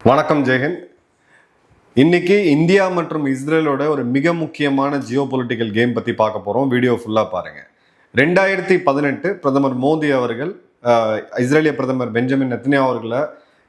வணக்கம் ஜெயஹிந்த். இன்னைக்கு இந்தியா மற்றும் இஸ்ரேலோட ஒரு மிக முக்கியமான ஜியோ பொலிட்டிக்கல் கேம் பற்றி பார்க்க போகிறோம். வீடியோ ஃபுல்லாக பாருங்கள். 2018 பிரதமர் மோடி அவர்கள் இஸ்ரேலிய பிரதமர் பெஞ்சமின் நெத்தன்யாஹூ அவர்களை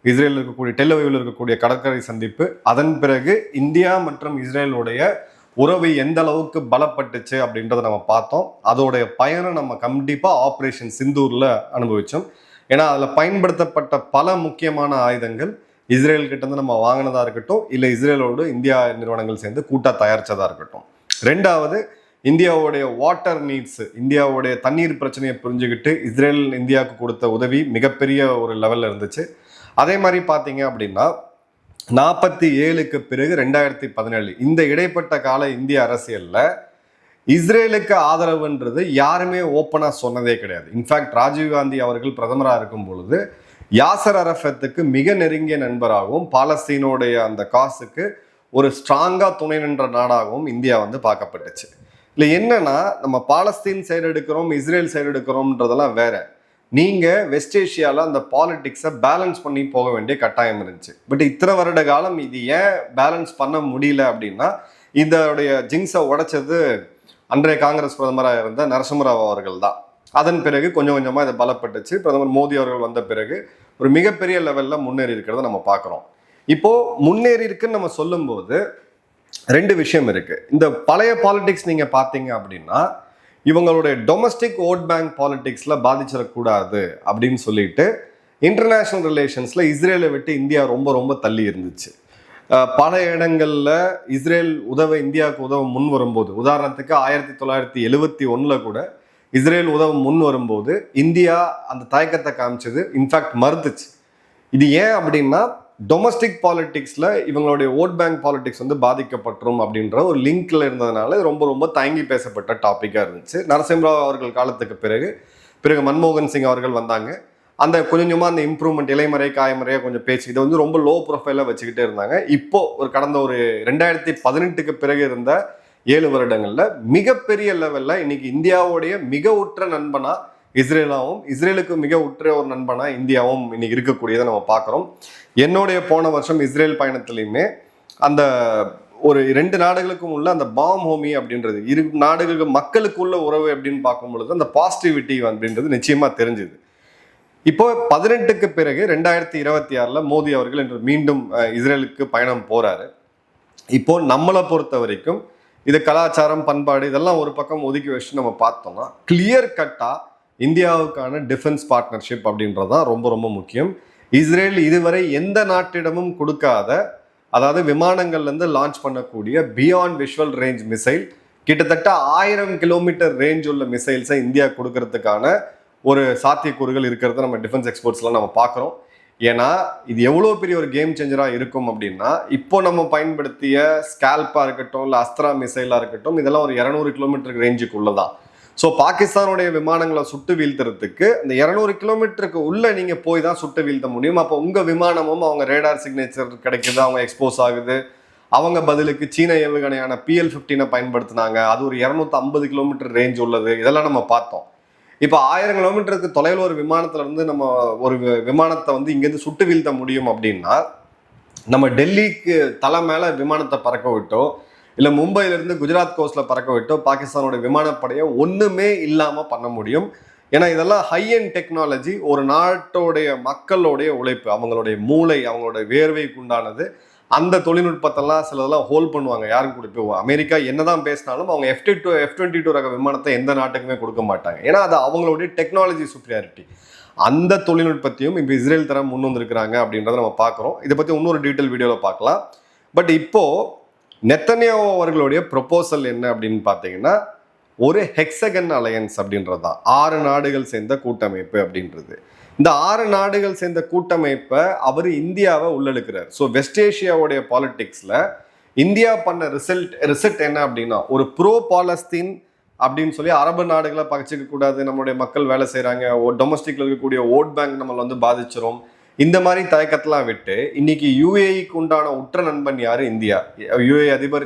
இஸ்ரேலில் இருக்கக்கூடிய டெல்-அவிவில் இருக்கக்கூடிய கடற்கரை சந்திப்பு, அதன் பிறகு இந்தியா மற்றும் இஸ்ரேலுடைய உறவு எந்த அளவுக்கு பலப்பட்டுச்சு அப்படின்றத நம்ம பார்த்தோம். அதோடைய பயனை நம்ம கண்டிப்பாக ஆப்ரேஷன் சிந்தூரில் அனுபவித்தோம். ஏன்னா அதில் பயன்படுத்தப்பட்ட பல முக்கியமான ஆயுதங்கள் இஸ்ரேல் கிட்ட இருந்து நம்ம வாங்கினதா இருக்கட்டும், இல்லை இஸ்ரேலோடு இந்தியா நிறுவனங்கள் சேர்ந்து கூட்டா தயாரிச்சதா இருக்கட்டும். ரெண்டாவது, இந்தியாவுடைய வாட்டர் நீட்ஸ், இந்தியாவுடைய தண்ணீர் பிரச்சனையை புரிஞ்சுக்கிட்டு இஸ்ரேல் இந்தியாவுக்கு கொடுத்த உதவி மிகப்பெரிய ஒரு லெவல்ல இருந்துச்சு. அதே மாதிரி பார்த்தீங்க அப்படின்னா 47க்கு பிறகு 2017 இந்த இடைப்பட்ட கால இந்திய அரசியல்ல இஸ்ரேலுக்கு ஆதரவுன்றது யாருமே ஓப்பனா சொன்னதே கிடையாது. இன்ஃபேக்ட் ராஜீவ்காந்தி அவர்கள் பிரதமராக இருக்கும் பொழுது யாசர் அரஃபத்துக்கு மிக நெருங்கிய நண்பராகவும் பாலஸ்தீனோடைய அந்த காசுக்கு ஒரு ஸ்ட்ராங்கா துணை நின்ற நாடாகவும் இந்தியா பார்க்கப்பட்டுச்சு. இல்லை என்னன்னா, நம்ம பாலஸ்தீன் சைடு எடுக்கிறோம், இஸ்ரேல் சைடு எடுக்கிறோம்ன்றதெல்லாம் வேற. நீங்க வெஸ்ட் ஏஷியால அந்த பாலிடிக்ஸை பேலன்ஸ் பண்ணி போக வேண்டிய கட்டாயம் இருந்துச்சு. பட் இத்தனை வருட காலம் இது ஏன் பேலன்ஸ் பண்ண முடியல அப்படின்னா, இதோடைய ஜிங்ஸை உடைச்சது அன்றைய காங்கிரஸ் பிரதமராக இருந்த நரசிம்மராவ் அவர்கள் தான். அதன் பிறகு கொஞ்சம் கொஞ்சமா இதை பலப்பட்டுச்சு. பிரதமர் மோடி அவர்கள் வந்த பிறகு ஒரு மிகப்பெரிய லெவல்ல முன்னேறி இருக்கிறத நம்ம பார்க்குறோம். இப்போ முன்னேறி இருக்குன்னு நம்ம சொல்லும்போது ரெண்டு விஷயம் இருக்கு. இந்த பழைய பாலிடிக்ஸ் நீங்க பார்த்தீங்க அப்படின்னா, இவங்களுடைய டொமஸ்டிக் ஓட் பேங்க் பாலிடிக்ஸ்ல பாதிச்சிடக்கூடாது அப்படின்னு சொல்லிட்டு இன்டர்நேஷனல் ரிலேஷன்ஸ்ல இஸ்ரேலை விட்டு இந்தியா ரொம்ப ரொம்ப தள்ளி இருந்துச்சு. பல இடங்கள்ல இஸ்ரேல் இந்தியாவுக்கு உதவ முன் வரும்போது, உதாரணத்துக்கு 1971 கூட இஸ்ரேல் உதவ முன் வரும்போது இந்தியா அந்த தயக்கத்தை காமிச்சது, இன்ஃபேக்ட் மறுத்துச்சு. இது ஏன் அப்படின்னா, டொமஸ்டிக் பாலிடிக்ஸ்ல இவங்களுடைய ஓட் பேங்க் பாலிடிக்ஸ் பாதிக்கப்பட்டுரும் அப்படின்ற ஒரு லிங்க்ல இருந்ததுனால ரொம்ப ரொம்ப தயங்கி பேசப்பட்ட டாபிக்கா இருந்துச்சு. நரசிம்மராவ் அவர்கள் காலத்துக்கு பிறகு மன்மோகன் சிங் அவர்கள் வந்தாங்க. அந்த கொஞ்சமா அந்த இம்ப்ரூவ்மெண்ட், இலைமறை காயமறையா கொஞ்சம் பேச்சு, இதை ரொம்ப லோ ப்ரொஃபைலா வச்சுக்கிட்டே இருந்தாங்க. இப்போ கடந்த ஒரு 2018க்கு பிறகு இருந்த 7 வருடங்கள்ல மிகப்பெரிய லெவல்ல இன்னைக்கு இந்தியாவுடைய மிக உற்ற நண்பனா இஸ்ரேலாவும், இஸ்ரேலுக்கு மிக உற்ற ஒரு நண்பனா இந்தியாவும் இன்னைக்கு இருக்கக்கூடியதை நம்ம பார்க்குறோம். என்னுடைய போன வருஷம் இஸ்ரேல் பயணத்திலையுமே அந்த ஒரு 2 நாடுகளுக்கும் உள்ள அந்த பாம் ஹோமி அப்படின்றது, இரு நாடுகளுக்கு மக்களுக்குள்ள உறவு அப்படின்னு பார்க்கும் பொழுது அந்த பாசிட்டிவிட்டி அப்படின்றது நிச்சயமா தெரிஞ்சுது. இப்போ 18க்கு பிறகு 2026 மோடி அவர்கள் இன்று மீண்டும் இஸ்ரேலுக்கு பயணம் போறாரு. இப்போ நம்மளை பொறுத்த வரைக்கும் இது கலாச்சாரம், பண்பாடு இதெல்லாம் ஒரு பக்கம் ஒதுக்கி வச்சு நம்ம பார்த்தோம்னா, கிளியர் கட்டா இந்தியாவுக்கான டிஃபென்ஸ் பார்ட்னர்ஷிப் அப்படின்றதான் ரொம்ப ரொம்ப முக்கியம். இஸ்ரேல் இதுவரை எந்த நாட்டிடமும் கொடுக்காத, அதாவது விமானங்கள்ல இருந்து லான்ச் பண்ணக்கூடிய பியாண்ட் விஷுவல் ரேஞ்ச் மிசைல், கிட்டத்தட்ட 1000 கிலோமீட்டர் ரேஞ்ச் உள்ள மிசைல்ஸை இந்தியா கொடுக்கறதுக்கான ஒரு சாத்தியக்கூறுகள் இருக்கிறத நம்ம டிஃபென்ஸ் எக்ஸ்போர்ட்ஸ்லாம் நம்ம பார்க்குறோம். ஏன்னா இது எவ்வளோ பெரிய ஒரு கேம் சேஞ்சராக இருக்கும் அப்படின்னா, இப்போ நம்ம பயன்படுத்திய ஸ்கேல்பாக இருக்கட்டும், இல்லை அஸ்த்ரா மிசைலாக இருக்கட்டும், இதெல்லாம் ஒரு 200 கிலோமீட்டருக்கு ரேஞ்சுக்கு உள்ளதான். ஸோ பாகிஸ்தானுடைய விமானங்களை சுட்டு வீழ்த்துறதுக்கு இந்த 200 கிலோமீட்டருக்கு உள்ள நீங்கள் போய் தான் சுட்டு வீழ்த்த முடியும். அப்போ உங்கள் விமானமும் அவங்க ரேடார் சிக்னேச்சர் கிடைக்குது, அவங்க எக்ஸ்போஸ் ஆகுது. அவங்க பதிலுக்கு சீன ஏவுகணையான PL-15 பயன்படுத்தினாங்க. அது ஒரு 250 கிலோமீட்டர் ரேஞ்ச் உள்ளது. இதெல்லாம் நம்ம பார்த்தோம். இப்போ 1000 கிலோமீட்டருக்கு தொலைவில் ஒரு விமானத்துல இருந்து நம்ம ஒரு விமானத்தை இங்கேருந்து சுட்டு வீழ்த்த முடியும் அப்படின்னா, நம்ம டெல்லிக்கு தலை மேல விமானத்தை பறக்க விட்டோ, இல்லை மும்பையிலிருந்து குஜராத் கோஸ்ட்ல பறக்க விட்டோ பாகிஸ்தானோட விமானப்படையை ஒண்ணுமே இல்லாம பண்ண முடியும். ஏன்னா இதெல்லாம் ஹை அண்ட் டெக்னாலஜி. ஒரு நாட்டோடைய மக்களுடைய உழைப்பு, அவங்களுடைய மூளை, அவங்களுடைய வேர்வைக்கு உண்டானது. அந்த தொழில்நுட்பத்தெல்லாம் சிலதெல்லாம் ஹோல்ட் பண்ணுவாங்க. யாரும் கொடுப்போ, அமெரிக்கா என்னதான் பேசினாலும் அவங்க F-22 ரக விமானத்தை எந்த நாட்டுக்குமே கொடுக்க மாட்டாங்க. ஏன்னா அது அவங்களுடைய டெக்னாலஜி சுப்ரியாரிட்டி. அந்த தொழில்நுட்பத்தையும் இப்போ இஸ்ரேல் தரம் முன் வந்திருக்கிறாங்க அப்படின்றத நம்ம பார்க்குறோம். இதை பற்றி இன்னொரு டீட்டெயில் வீடியோவில் பார்க்கலாம். பட் இப்போ நெத்தன்யாஹூ அவர்களுடைய ப்ரொபோசல் என்ன அப்படின்னு பார்த்தீங்கன்னா, ஒரு ஹெக்ஸகன் அலையன்ஸ் அப்படின்றது தான், 6 நாடுகள் சேர்ந்த கூட்டமைப்பு அப்படின்றது. இந்த 6 நாடுகள் சேர்ந்த கூட்டமைப்பை அவர் இந்தியாவை உள்ளெடுக்கிறார். ஸோ வெஸ்ட் ஏஷியாவுடைய பாலிடிக்ஸ்ல இந்தியா பண்ண ரிசல்ட் என்ன அப்படின்னா, ஒரு ப்ரோ பாலஸ்தீன் அப்படின்னு சொல்லி அரபு நாடுகளை பகிச்சிக்க கூடாது, நம்மளுடைய மக்கள் வேலை செய்யறாங்க, டொமஸ்டிக்ல இருக்கக்கூடிய ஓட் பேங்க் நம்மளை பாதிச்சிரும், இந்த மாதிரி தயக்கத்தெல்லாம் விட்டு இன்னைக்கு UAEக்கு உண்டான உற்ற நண்பன் யாரு? இந்தியா. UAE அதிபர்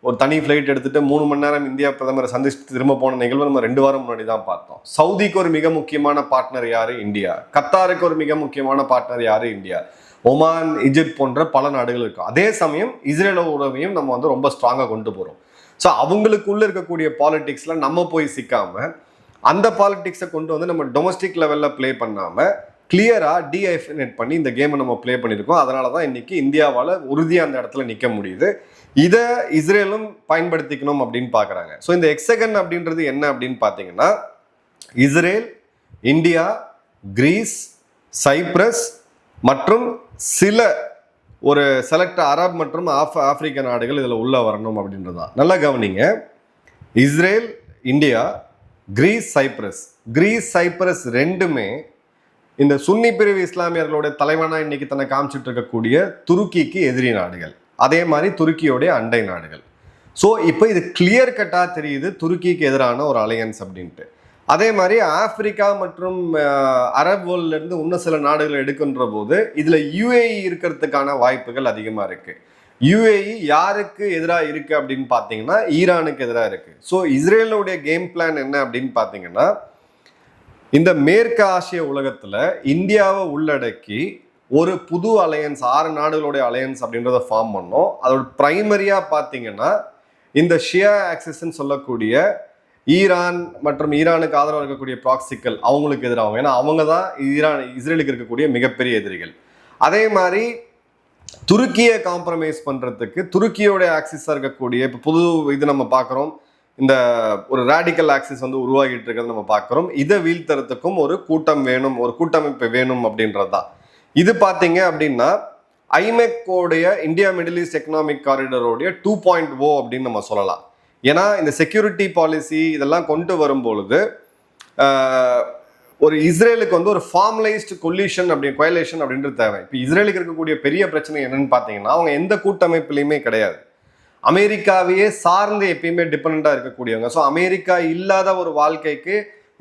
ஒரு தனி ஃப்ளைட் எடுத்துட்டு 3 மணி நேரம் இந்தியா பிரதமரை சந்திச்சுட்டு திரும்ப போன நிகழ்வு நம்ம 2 வாரம் முன்னாடி தான் பார்த்தோம். சவுதிக்கு ஒரு மிக முக்கியமான பார்ட்னர் யாரு? இந்தியா. கத்தாருக்கு ஒரு மிக முக்கியமான பார்ட்னர் யாரு? இந்தியா. ஒமான், ஈஜிப்ட் போன்ற பல நாடுகள் இருக்கும். அதே சமயம் இஸ்ரேலோட உறவையும் நம்ம வந்து ரொம்ப ஸ்ட்ராங்காக கொண்டு போகிறோம். ஸோ அவங்களுக்குள்ள இருக்கக்கூடிய பாலிடிக்ஸ்ல நம்ம போய் சிக்காம அந்த பாலிடிக்ஸை கொண்டு வந்து நம்ம டொமஸ்டிக் லெவலில் ப்ளே பண்ணாமல் கிளியராக டீஐஃபினேட் பண்ணி இந்த கேமை நம்ம ப்ளே பண்ணியிருக்கோம். அதனால தான் இன்னைக்கு இந்தியாவால் உறுதியாக அந்த இடத்துல நிற்க முடியுது. இதை இஸ்ரேலும் பயன்படுத்திக்கணும் அப்படின்னு பார்க்குறாங்க. ஸோ இந்த ஹெக்ஸகன் அப்படின்றது என்ன அப்படின்னு பார்த்தீங்கன்னா, இஸ்ரேல், இந்தியா, கிரீஸ், சைப்ரஸ் மற்றும் சில ஒரு செலக்ட் அரப் மற்றும் ஆப்பிரிக்க நாடுகள் இதில் உள்ள வரணும் அப்படின்றது தான். நல்லா கவனிங்க. இஸ்ரேல், இந்தியா, கிரீஸ், சைப்ரஸ் ரெண்டுமே இந்த சுன்னி பிரிவு இஸ்லாமியர்களுடைய தலைவனாக இன்னைக்கு தன்னை காமிச்சிட்டு இருக்கக்கூடிய துருக்கிக்கு எதிரி நாடுகள், அதே மாதிரி துருக்கியோடைய அண்டை நாடுகள். ஸோ இப்போ இது கிளியர் கட்டாக தெரியுது துருக்கிக்கு எதிரான ஒரு அலையன்ஸ் அப்படின்ட்டு. அதே மாதிரி ஆப்பிரிக்கா மற்றும் அரப் வேர்ல்ட்லேருந்து இன்னும் சில நாடுகள் எடுக்கின்ற போது இதில் யுஏஇ இருக்கிறதுக்கான வாய்ப்புகள் அதிகமாக இருக்குது. யுஏஇ யாருக்கு எதிராக இருக்குது அப்படின்னு பார்த்தீங்கன்னா ஈரானுக்கு எதிராக இருக்குது. ஸோ இஸ்ரேலுடைய கேம் பிளான் என்ன அப்படின்னு பார்த்தீங்கன்னா, இந்த மேற்கு ஆசிய உலகத்தில் இந்தியாவை உள்ளடக்கி ஒரு புது அலையன்ஸ், 6 நாடுகளுடைய அலையன்ஸ் அப்படின்றத ஃபார்ம் பண்ணோம். அதோட பிரைமரியாக பார்த்தீங்கன்னா இந்த ஷியா ஆக்சிஸ்ன்னு சொல்லக்கூடிய ஈரான் மற்றும் ஈரானுக்கு ஆதரவாக இருக்கக்கூடிய ப்ராக்சிக்கள் அவங்களுக்கு எதிராகும். ஏன்னா அவங்க தான் இஸ்ரேலுக்கு இருக்கக்கூடிய மிகப்பெரிய எதிரிகள். அதே மாதிரி துருக்கியை காம்ப்ரமைஸ் பண்ணுறதுக்கு துருக்கியோட ஆக்சிஸாக இருக்கக்கூடிய இப்போ புது இது நம்ம பார்க்குறோம், இந்த ஒரு ரேடிக்கல் ஆக்சிஸ் வந்து உருவாகிட்டு இருக்கிறது நம்ம பார்க்குறோம். இதை வீழ்த்துறதுக்கும் ஒரு கூட்டம் வேணும், ஒரு கூட்டமைப்பு வேணும் அப்படின்றது தான். இது பார்த்தீங்க அப்படின்னா ஐமெக்கோடைய இந்தியா மிடில் ஈஸ்ட் எக்கனாமிக் காரிடரோடைய 2.0 அப்படின்னு நம்ம சொல்லலாம். ஏன்னா இந்த செக்யூரிட்டி பாலிசி இதெல்லாம் கொண்டு வரும்பொழுது ஒரு இஸ்ரேலுக்கு வந்து ஒரு ஃபார்மலைஸ்டு கொலிஷன் கோயலேஷன் அப்படின்றது தேவை. இப்போ இஸ்ரேலுக்கு இருக்கக்கூடிய பெரிய பிரச்சனை என்னன்னு பார்த்தீங்கன்னா, அவங்க எந்த கூட்டமைப்புலையுமே கிடையாது. அமெரிக்காவையே சார்ந்து எப்பயுமே டிபெண்டாக இருக்கக்கூடியவங்க. ஸோ அமெரிக்கா இல்லாத ஒரு வாழ்க்கைக்கு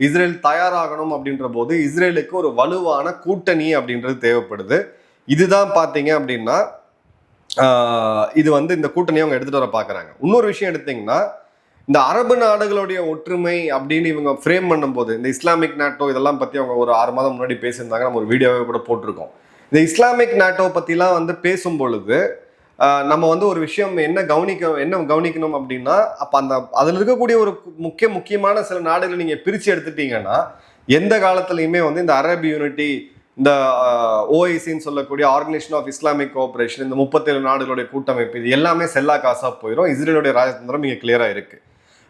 இஸ்ரேல் தயாராகணும் அப்படின்ற போது இஸ்ரேலுக்கு ஒரு வலுவான கூட்டணி அப்படின்றது தேவைப்படுது. இதுதான் பார்த்தீங்க அப்படின்னா இது வந்து இந்த கூட்டணியை அவங்க எடுத்துகிட்டு வர பார்க்குறாங்க. இன்னொரு விஷயம் எடுத்தீங்கன்னா, இந்த அரபு நாடுகளுடைய ஒற்றுமை அப்படின்னு இவங்க ஃப்ரேம் பண்ணும்போது இந்த இஸ்லாமிக் நாட்டோ இதெல்லாம் பற்றி அவங்க ஒரு 6 மாதம் முன்னாடி பேசியிருந்தாங்க. நம்ம ஒரு வீடியோவை கூட போட்டிருக்கோம். இந்த இஸ்லாமிக் நாட்டோ பற்றிலாம் வந்து பேசும் பொழுது நம்ம வந்து ஒரு விஷயம் என்ன கவனிக்கணும் அப்படின்னா, அப்போ அதில் இருக்கக்கூடிய ஒரு முக்கியமான சில நாடுகளை நீங்கள் பிரித்து எடுத்துட்டீங்கன்னா எந்த காலத்துலையுமே வந்து இந்த அரபு யூனிட்டி, இந்த ஓஐசின்னு சொல்லக்கூடிய ஆர்கனைசேஷன் ஆஃப் இஸ்லாமிக் கோஆபரேஷன், இந்த 37 நாடுகளுடைய கூட்டமைப்பு, இது எல்லாமே செல்லா காசாக போயிடும். இஸ்ரேலுடைய ராஜதந்திரம் இங்கே கிளியராக இருக்குது.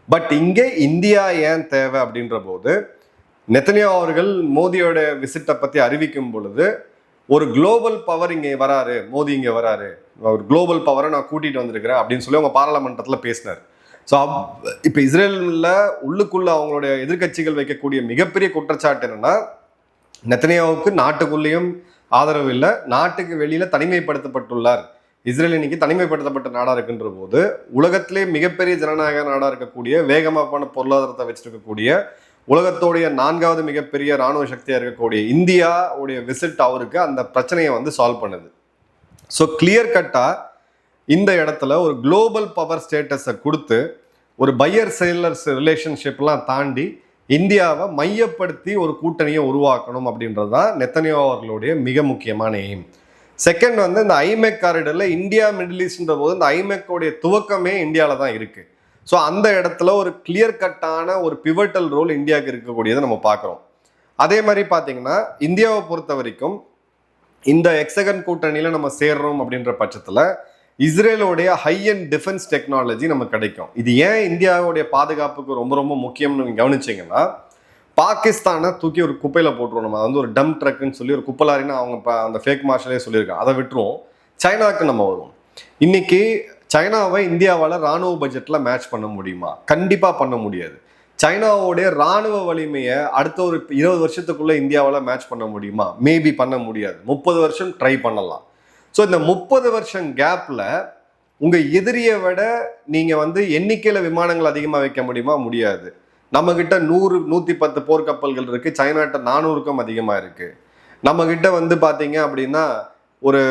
பட் இங்கே இந்தியா ஏன் தேவை அப்படின்ற போது நெத்தனியாஹு அவர்கள் மோடியோட விசிட்டை பற்றி அறிவிக்கும் பொழுது ஒரு குளோபல் பவர் இங்கே வராரு, மோடி இங்கே வராரு, ஒரு குளோபல் பவரை நான் கூட்டிகிட்டு வந்திருக்கிறேன் அப்படின்னு சொல்லி அவங்க பாராளுமன்றத்தில் பேசினார். ஸோ இப்போ இஸ்ரேலில் உள்ளுக்குள்ள அவங்களுடைய எதிர்கட்சிகள் வைக்கக்கூடிய மிகப்பெரிய குற்றச்சாட்டு என்னன்னா, நெத்தனியாஹுவுக்கு நாட்டுக்குள்ளேயும் ஆதரவு இல்லை, நாட்டுக்கு வெளியில தனிமைப்படுத்தப்பட்டுள்ளார். இஸ்ரேல் இன்னைக்கு தனிமைப்படுத்தப்பட்ட நாடாக இருக்கின்ற போது உலகத்திலே மிகப்பெரிய ஜனநாயக நாடாக இருக்கக்கூடிய, வேகமான பொருளாதாரத்தை வச்சிருக்கக்கூடிய, உலகத்தோடைய 4வது மிகப்பெரிய இராணுவ சக்தியாக இருக்கக்கூடிய இந்தியாவுடைய விசிட் அவருக்கு அந்த பிரச்சனையை வந்து சால்வ் பண்ணுது. ஸோ கிளியர் கட்டாக இந்த இடத்துல ஒரு குளோபல் பவர் ஸ்டேட்டஸை கொடுத்து ஒரு பையர் செல்லர்ஸ் ரிலேஷன்ஷிப்லாம் தாண்டி இந்தியாவை மையப்படுத்தி ஒரு கூட்டணியை உருவாக்கணும் அப்படின்றது தான் நெத்தனியாஹு அவர்களுடைய மிக முக்கியமான எய்ம். செகண்ட் வந்து இந்த ஐமெக் காரிடரில் இந்தியா மிடில் ஈஸ்ட்ன்ற போது இந்த ஐமெக்கோடைய துவக்கமே இந்தியாவில் தான் இருக்குது. ஸோ அந்த இடத்துல ஒரு கிளியர் கட்டான ஒரு பிவட்டல் ரோல் இந்தியாவுக்கு இருக்கக்கூடியதை நம்ம பார்க்குறோம். அதே மாதிரி பார்த்தீங்கன்னா இந்தியாவை பொறுத்த வரைக்கும் இந்த ஹெக்ஸகன் கூட்டணியில் நம்ம சேர்றோம் அப்படின்ற பட்சத்தில் இஸ்ரேலோடைய ஹை அண்ட் டிஃபென்ஸ் டெக்னாலஜி நமக்கு கிடைக்கும். இது ஏன் இந்தியாவுடைய பாதுகாப்புக்கு ரொம்ப ரொம்ப முக்கியம்னு நீங்கள் கவனிச்சிங்கன்னா, பாகிஸ்தானை தூக்கி ஒரு குப்பையில் போட்டுருவோம். நம்ம வந்து ஒரு டம்ப் ட்ரக்குன்னு சொல்லி ஒரு குப்பலாரின்னு அவங்க அந்த ஃபேக் மார்ஷலே சொல்லியிருக்காங்க, அதை விட்டுருவோம். சைனாவுக்கு நம்ம வருவோம். இன்னைக்கு சைனாவை இந்தியாவால் இராணுவ பட்ஜெட்டில் மேட்ச் பண்ண முடியுமா? கண்டிப்பாக பண்ண முடியாது. சைனாவோடைய இராணுவ வலிமையை அடுத்த ஒரு 20 வருஷத்துக்குள்ளே இந்தியாவால் மேட்ச் பண்ண முடியுமா? மேபி பண்ண முடியாது. 30 வருஷம் ட்ரை பண்ணலாம். ஸோ இந்த 30 வருஷம் கேப்பில் உங்கள் எதிரியை விட நீங்கள் வந்து எண்ணிக்கையில் விமானங்கள் அதிகமாக வைக்க முடியுமா? முடியாது. நம்மக்கிட்ட 100-110 போர்க்கப்பல்கள் இருக்குது, சைனாட்ட 400க்கும் அதிகமாக இருக்குது. நம்மக்கிட்ட வந்து பார்த்தீங்க அப்படின்னா ஒரு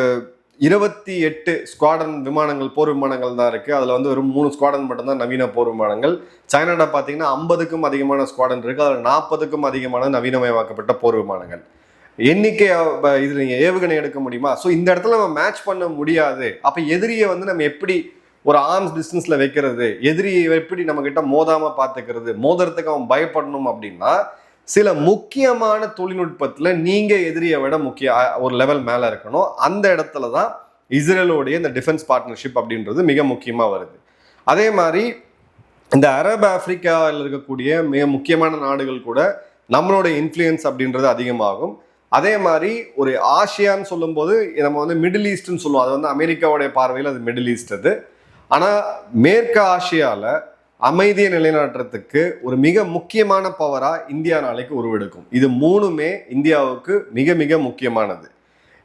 28 ஸ்குவாடன் விமானங்கள், போர் விமானங்கள் தான் இருக்குது. அதில் வந்து வெறும் 3 ஸ்குவாடன் மட்டும்தான் நவீன போர் விமானங்கள். சைனாட்ட பார்த்தீங்கன்னா 50க்கும் அதிகமான ஸ்குவாடன் இருக்குது, அதில் 40க்கும் அதிகமான நவீனமயமாக்கப்பட்ட போர் விமானங்கள். எண்ணிக்கை இது நீங்கள் ஏவுகணை எடுக்க முடியுமா? ஸோ இந்த இடத்துல நம்ம மேட்ச் பண்ண முடியாது. அப்போ எதிரியை வந்து நம்ம எப்படி ஒரு ஆர்ம்ஸ் டிஸ்டன்ஸில் வைக்கிறது, எதிரியை எப்படி நம்ம கிட்ட மோதாமல் பார்த்துக்கிறது, மோதுறதுக்கு அவன் பயப்படணும் அப்படின்னா சில முக்கியமான தொழில்நுட்பத்தில் நீங்கள் எதிரியை விட ஒரு லெவல் மேலே இருக்கணும். அந்த இடத்துல தான் இஸ்ரேலோடைய இந்த டிஃபென்ஸ் பார்ட்னர்ஷிப் அப்படின்றது மிக முக்கியமாக வருது. அதே மாதிரி இந்த அரபு ஆப்பிரிக்காவில் இருக்கக்கூடிய மிக முக்கியமான நாடுகள் கூட நம்மளோட இன்ஃப்ளூயன்ஸ் அப்படின்றது அதிகமாகும். அதே மாதிரி ஒரு ஆசியான்னு சொல்லும்போது நம்ம வந்து மிடில் ஈஸ்ட்னு சொல்லுவோம். அது வந்து அமெரிக்காவுடைய பார்வையில் அது மிடில் ஈஸ்ட் அது. ஆனால் மேற்கு ஆசியாவில் அமைதியை நிலைநாட்டுறதுக்கு ஒரு மிக முக்கியமான பவராக இந்தியா நாளைக்கு உருவெடுக்கும். இது மூணுமே இந்தியாவுக்கு மிக மிக முக்கியமானது.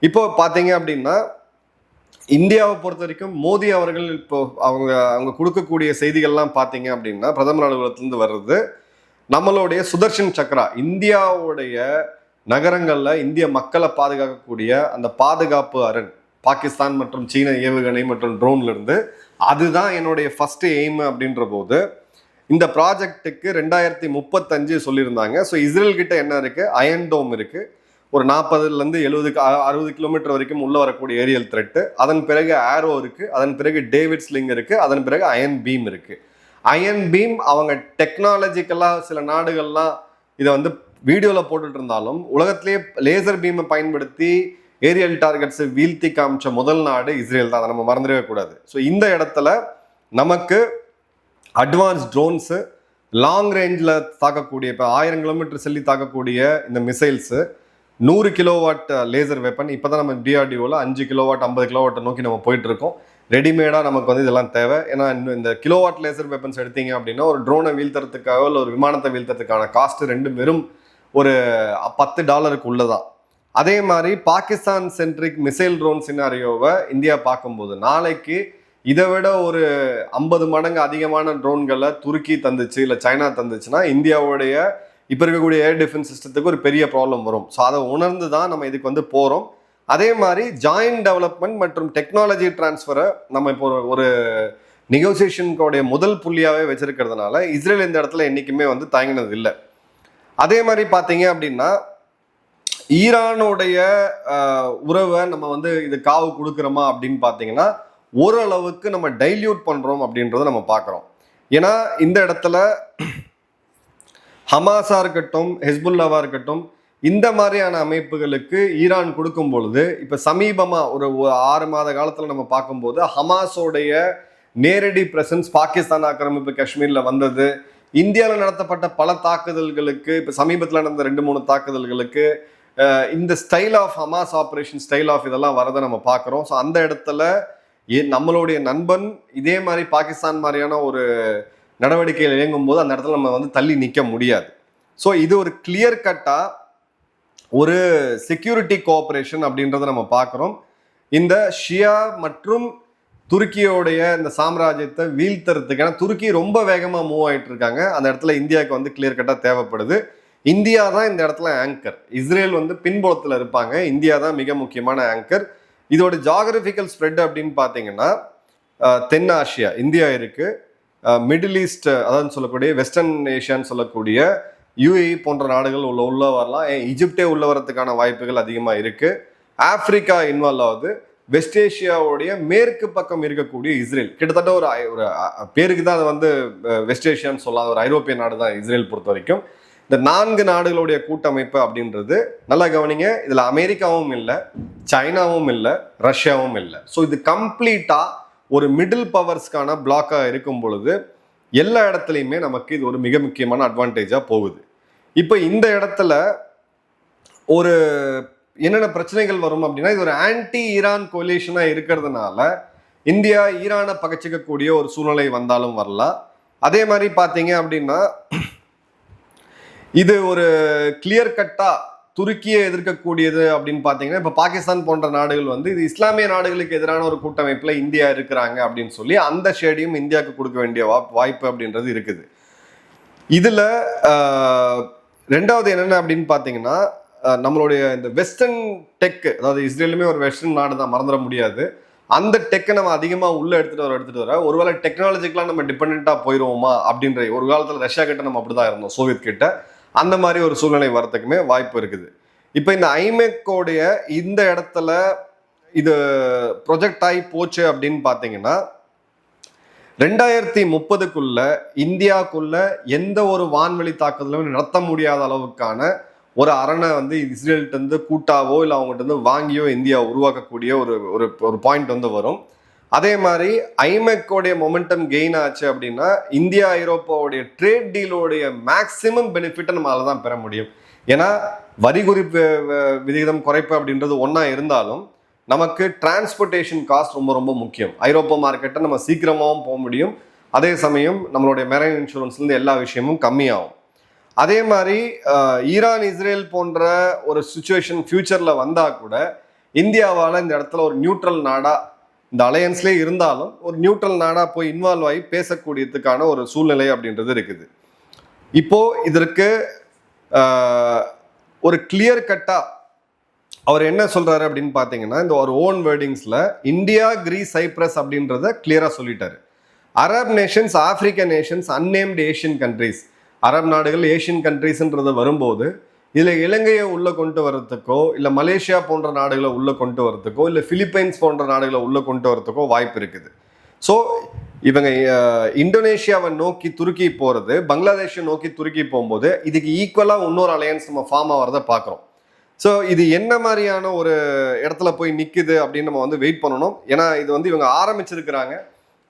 இப்போ பார்த்தீங்க அப்படின்னா இந்தியாவை பொறுத்த வரைக்கும் மோடி அவர்கள் இப்போ அவங்க கொடுக்கக்கூடிய செய்திகள்லாம் பார்த்தீங்க அப்படின்னா பிரதமர் அலுவலகத்திலிருந்து வர்றது நம்மளுடைய சுதர்ஷன் சக்ரா, இந்தியாவுடைய நகரங்கள்ல இந்திய மக்களை பாதுகாக்கக்கூடிய அந்த பாதுகாப்பு அரண் பாகிஸ்தான் மற்றும் சீன ஏவுகணை மற்றும் ட்ரோன்ல இருந்து அதுதான் என்னுடைய ஃபர்ஸ்ட் எய்ம் அப்படின்ற போது இந்த ப்ராஜெக்டுக்கு 2035 சொல்லியிருந்தாங்க. ஸோ இஸ்ரேல் கிட்ட என்ன இருக்கு? அயன் டோம் இருக்கு, ஒரு 40லேருந்து 60 கிலோமீட்டர் வரைக்கும் உள்ள வரக்கூடிய ஏரியல் த்ரெட்டு. அதன் பிறகு ஆரோ இருக்கு, அதன் பிறகு டேவிட் ஸ்லிங் இருக்கு, அதன் பிறகு அயன் பீம் இருக்கு. அயன் பீம் அவங்க டெக்னாலஜிக்கலாக சில நாடுகள்லாம் இதை வந்து வீடியோவில் போட்டுட்டு இருந்தாலும் உலகத்திலேயே லேசர் பீமை பயன்படுத்தி ஏரியல் டார்கெட்ஸை வீழ்த்தி காமிச்ச முதல் நாடு இஸ்ரேல் தான். அதை நம்ம மறந்துடவே கூடாது. ஸோ இந்த இடத்துல நமக்கு அட்வான்ஸ் ட்ரோன்ஸு, லாங் ரேஞ்சில் தாக்கக்கூடிய, இப்போ 1000 கிலோமீட்டர் செல்லி தாக்கக்கூடிய இந்த மிசைல்ஸு, 100 கிலோவாட் லேசர் வெப்பன். இப்போ தான் நம்ம டிஆர்டிஓவில் 5 கிலோவாட் 50 கிலோவாட்டை நோக்கி நம்ம போயிட்டு இருக்கோம். ரெடிமேடாக நமக்கு வந்து இதெல்லாம் தேவை. ஏன்னா இந்த கிலோவாட் லேசர் வெப்பன்ஸ் எடுத்தீங்க அப்படின்னா ஒரு ட்ரோனை வீழ்த்துறதுக்காக இல்லை ஒரு விமானத்தை வீழ்த்துறதுக்கான காஸ்ட் ரெண்டும் வெறும் ஒரு $10 உள்ளதான். அதே மாதிரி பாகிஸ்தான் சென்ட்ரிக் மிசைல் ட்ரோன் சினாரியோவை இந்தியா பார்க்கும்போது நாளைக்கு இதை விட ஒரு 50 மடங்கு அதிகமான ட்ரோன்களை துருக்கி தந்துச்சு இல்லை சைனா தந்துச்சுன்னா இந்தியாவுடைய இப்போ இருக்கக்கூடிய ஏர் டிஃபென்ஸ் சிஸ்டத்துக்கு ஒரு பெரிய ப்ராப்ளம் வரும். ஸோ அதை உணர்ந்து தான் நம்ம இதுக்கு வந்து போகிறோம். அதே மாதிரி ஜாயிண்ட் டெவலப்மெண்ட் மற்றும் டெக்னாலஜி டிரான்ஸ்ஃபரை நம்ம இப்போ ஒரு நெகோசியேஷனுடைய முதல் புள்ளியாகவே வச்சிருக்கிறதுனால இஸ்ரேல் இந்த இடத்துல என்றைக்குமே வந்து தயங்கினது இல்லை. அதே மாதிரி பார்த்தீங்க அப்படின்னா ஈரானுடைய உறவை நம்ம வந்து இது காவு கொடுக்குறோமா அப்படின்னு பார்த்தீங்கன்னா ஓரளவுக்கு நம்ம டைல்யூட் பண்ணுறோம் அப்படின்றத நம்ம பார்க்குறோம். ஏன்னா இந்த இடத்துல ஹமாஸா இருக்கட்டும், ஹெஸ்புல்லாவா இருக்கட்டும், இந்த மாதிரியான அமைப்புகளுக்கு ஈரான் கொடுக்கும் பொழுது இப்போ சமீபமாக ஒரு 6 மாத காலத்தில் நம்ம பார்க்கும்போது ஹமாஸோடைய நேரடி பிரசன்ஸ் பாகிஸ்தான் ஆக்கிரமிப்பு காஷ்மீரில் வந்தது, இந்தியாவில் நடத்தப்பட்ட பல தாக்குதல்களுக்கு, இப்போ சமீபத்தில் நடந்த 2-3 தாக்குதல்களுக்கு இந்த style of Hamas operation style of இதெல்லாம் வரதை நம்ம பார்க்குறோம். ஸோ அந்த இடத்துல நம்மளுடைய நண்பன் இதே மாதிரி பாகிஸ்தான் மாதிரியான ஒரு நடவடிக்கைகள் இயங்கும் போது அந்த இடத்துல நம்ம வந்து தள்ளி நிற்க முடியாது. ஸோ இது ஒரு கிளியர் கட்டாக ஒரு செக்யூரிட்டி கோஆப்ரேஷன் அப்படின்றத நம்ம பார்க்குறோம். இந்த ஷியா மற்றும் துருக்கியோடைய இந்த சாம்ராஜ்யத்தை வீழ்த்துறதுக்கு, ஏன்னா துருக்கி ரொம்ப வேகமாக மூவ் ஆகிட்டு இருக்காங்க, அந்த இடத்துல இந்தியாவுக்கு வந்து கிளியர் கட்டாக தேவைப்படுது. இந்தியா தான் இந்த இடத்துல ஆங்கர், இஸ்ரேல் வந்து பின்புலத்தில் இருப்பாங்க, இந்தியா தான் மிக முக்கியமான ஆங்கர். இதோட ஜாகிரபிக்கல் ஸ்ப்ரெட் அப்படின்னு பார்த்தீங்கன்னா தென் ஆசியா இந்தியா இருக்கு, மிடில் ஈஸ்ட் அதாவது சொல்லக்கூடிய வெஸ்டர்ன் ஏஷியான்னு சொல்லக்கூடிய யூஏஇ போன்ற நாடுகள் உள்ள வரலாம், ஈஜிப்டே உள்ள வரதுக்கான வாய்ப்புகள் அதிகமாக இருக்கு. ஆப்பிரிக்கா இன்வால்வ் ஆகுது, வெஸ்ட் ஏஷியாவுடைய மேற்கு பக்கம் இருக்கக்கூடிய இஸ்ரேல் கிட்டத்தட்ட ஒரு பேருக்கு தான் அது வந்து வெஸ்ட் ஏஷியான்னு சொல்லலாம், ஒரு ஐரோப்பிய நாடு தான் இஸ்ரேல் பொறுத்த வரைக்கும். இந்த 4 நாடுகளுடைய கூட்டமைப்பு அப்படின்றது நல்லா கவனிங்க, இதில் அமெரிக்காவும் இல்லை, சைனாவும் இல்லை, ரஷ்யாவும் இல்லை. ஸோ இது கம்ப்ளீட்டாக ஒரு மிடில் பவர்ஸ்க்கான பிளாக்காக இருக்கும் பொழுது எல்லா இடத்துலையுமே நமக்கு இது ஒரு மிக முக்கியமான அட்வான்டேஜாக போகுது. இப்போ இந்த இடத்துல ஒரு என்னென்ன பிரச்சனைகள் வரும் அப்படின்னா, இது ஒரு ஆன்டி ஈரான் கோலிஷனாக இருக்கிறதுனால இந்தியா ஈரானை பகச்சிக்கக்கூடிய ஒரு சூழ்நிலை வந்தாலும் வரலாம். அதே மாதிரி பார்த்தீங்க அப்படின்னா இது ஒரு கிளியர் கட்டா துருக்கியை எதிர்க்கக்கூடியது அப்படின்னு பார்த்தீங்கன்னா, இப்போ பாகிஸ்தான் போன்ற நாடுகள் வந்து இது இஸ்லாமிய நாடுகளுக்கு எதிரான ஒரு கூட்டமைப்பில் இந்தியா இருக்கிறாங்க அப்படின்னு சொல்லி அந்த ஷேடையும் இந்தியாவுக்கு கொடுக்க வேண்டிய வாய்ப்பு அப்படின்றது இருக்குது. இதில் ரெண்டாவது என்னென்ன அப்படின்னு பார்த்தீங்கன்னா, நம்மளுடைய இந்த வெஸ்டர்ன் டெக், அதாவது இஸ்ரேலுமே ஒரு வெஸ்டர்ன் நாடு தான், மறந்துட முடியாது. அந்த டெக்கை நம்ம அதிகமாக உள்ளே எடுத்துகிட்டு வர ஒருவேளை டெக்னாலஜிக்கெலாம் நம்ம டிபெண்ட்டாக போயிடுவோமா அப்படின்ற ஒரு காலத்தில் ரஷ்யா கிட்ட நம்ம அப்படி தான் இருந்தோம், சோவியத் கிட்ட. அந்த மாதிரி ஒரு சூழ்நிலை வரத்துக்குமே வாய்ப்பு இருக்குது. இப்போ இந்த ஐமெக்கோடைய இந்த இடத்துல இது ப்ரொஜெக்ட் ஆகி போச்சு அப்படின்னு பார்த்தீங்கன்னா 2030க்குள்ள இந்தியாவுக்குள்ள எந்த ஒரு வான்வெளி தாக்குதலும் நடத்த முடியாத அளவுக்கான ஒரு அரணை வந்து இஸ்ரேல்கிட்ட இருந்து கூட்டாவோ இல்லை அவங்ககிட்ட இருந்து வாங்கியோ இந்தியா உருவாக்கக்கூடிய ஒரு ஒரு ஒரு பாயிண்ட் வந்து வரும். அதே மாதிரி ஐமெக்கோடைய மொமெண்டம் கெயின் ஆச்சு அப்படின்னா இந்தியா ஐரோப்பாவுடைய ட்ரேட் டீலோடைய மேக்சிமம் பெனிஃபிட்டை நம்மளால தான் பெற முடியும். ஏன்னா வரி குறிப்பு விகிதம் குறைப்பு அப்படின்றது ஒன்றா இருந்தாலும் நமக்கு டிரான்ஸ்போர்ட்டேஷன் காஸ்ட் ரொம்ப ரொம்ப முக்கியம். ஐரோப்பா மார்க்கெட்டை நம்ம சீக்கிரமாகவும் போக முடியும், அதே சமயம் நம்மளுடைய மெரைன் இன்சூரன்ஸ்லேருந்து எல்லா விஷயமும் கம்மியாகும். அதே மாதிரி ஈரான் இஸ்ரேல் போன்ற ஒரு சுச்சுவேஷன் ஃபியூச்சரில் வந்தால் கூட இந்தியாவால் இந்த இடத்துல ஒரு நியூட்ரல் நாடாக இந்த அலையன்ஸ்லேயே இருந்தாலும் ஒரு நியூட்ரல் நாடாக போய் இன்வால்வ் ஆகி பேசக்கூடியதுக்கான ஒரு சூழ்நிலை அப்படின்றது இருக்குது. இப்போது இதற்கு ஒரு கிளியர் கட்டாக அவர் என்ன சொல்றாரு அப்படின்னு பார்த்தீங்கன்னா, இந்த ஒரு ஓன் வேர்டிங்ஸ்ல இந்தியா, கிரீஸ், சைப்ரஸ் அப்படின்றத கிளியரா சொல்லிட்டாரு. Arab Nations, African Nations, unnamed Asian countries, Arab நாடுகள் ஏஷியன் கண்ட்ரிஸ்ன்றது வரும்போது இதில் இலங்கையை உள்ளே கொண்டு வர்றதுக்கோ இல்லை மலேசியா போன்ற நாடுகளை உள்ளே கொண்டு வரதுக்கோ இல்லை பிலிப்பைன்ஸ் போன்ற நாடுகளை உள்ளே கொண்டு வரதுக்கோ வாய்ப்பு இருக்குது. ஸோ இவங்க இந்தோனேஷியாவை நோக்கி துருக்கி போகிறது, பங்களாதேஷை நோக்கி துருக்கி போகும்போது இதுக்கு ஈக்குவலாக இன்னொரு அலையன்ஸ் நம்ம ஃபார்ம் ஆகிறத பார்க்குறோம். ஸோ இது என்ன மாதிரியான ஒரு இடத்துல போய் நிற்குது அப்படின்னு நம்ம வந்து வெயிட் பண்ணணும். ஏன்னா இது வந்து இவங்க ஆரம்பிச்சிருக்கிறாங்க,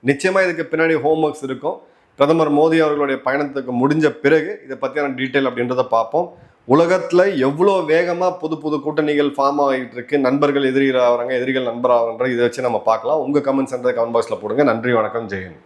நிச்சயமாக இதுக்கு பின்னாடி ஹோம்ஒர்க்ஸ் இருக்கும். பிரதமர் மோடி அவர்களுடைய பயணத்துக்கு முடிஞ்ச பிறகு இதை பற்றியான டீட்டெயில் அப்படின்றத பார்ப்போம். உலகத்தில் எவ்வளோ வேகமாக புது புது கூட்டணிகள் ஃபார்ம் ஆகிட்டு இருக்கு, நண்பர்கள் எதிரிகள் ஆகிறாங்க, எதிரிகள் நண்பர் ஆகுன்ற இதை வச்சு நம்ம பார்க்கலாம். உங்கள் கமெண்ட்ஸ் கமெண்ட் பாக்ஸில் போடுங்க. நன்றி, வணக்கம், ஜெயன்.